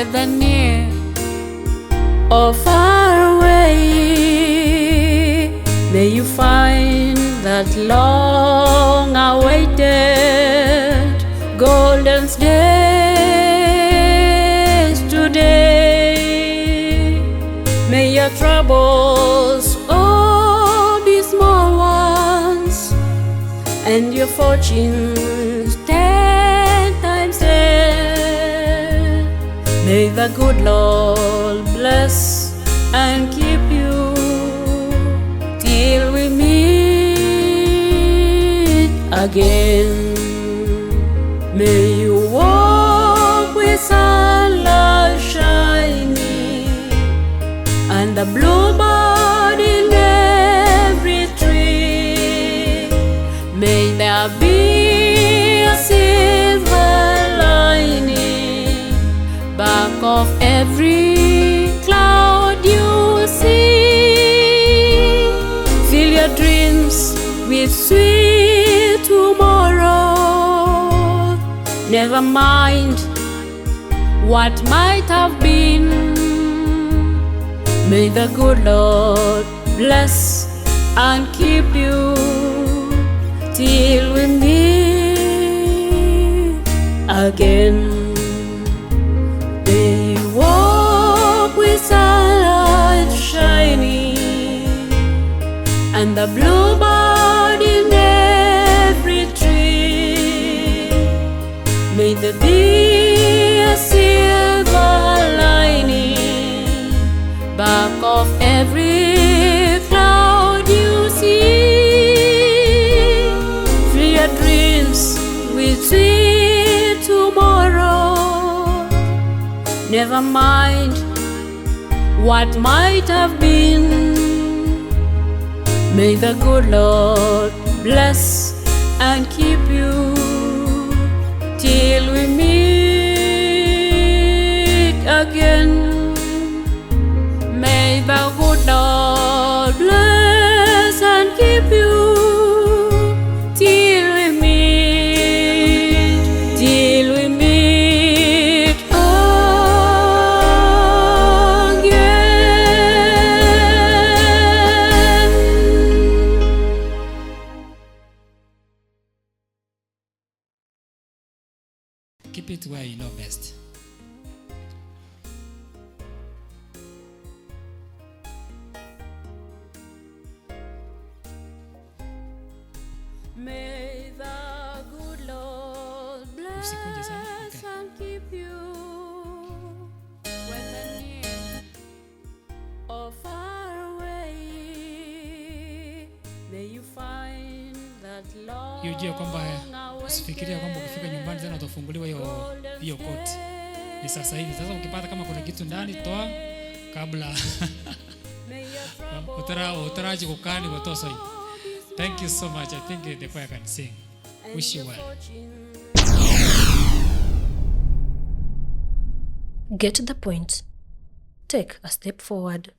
whether near or far away, may you find that long-awaited golden days today. May your troubles all be small ones, and your fortunes 10 times 10. May the good Lord bless and keep you till we meet again. May you walk with sunlight shining and the bluebird in every tree. May there be a silver lining back of every cloud you see. Fill your dreams with sweet tomorrow. Never mind what might have been. May the good Lord bless and keep you till we meet again. May you walk with sunlight shining and the bluebird in every tree. May there be a silver lining back of every cloud you see. Fill your dreams with sweet tomorrow. Never mind what might have been. May the good Lord bless and keep you till we meet again. May the good Lord bless and keep you till we meet again. Keep it where you know best. May the good Lord bless and keep you, whether near or far away. May you find that long. Ujue kwamba usifikiria kwamba ukifika nyumbani tena utafunguliwa hiyo koti. Ni sasa hivi. Sasa ukipata kama kuna kitu ndani toa kabla utaraji kukani kutosa hivi. Thank you so much. I think the choir can sing. Wish you well. Get the point. Take a step forward.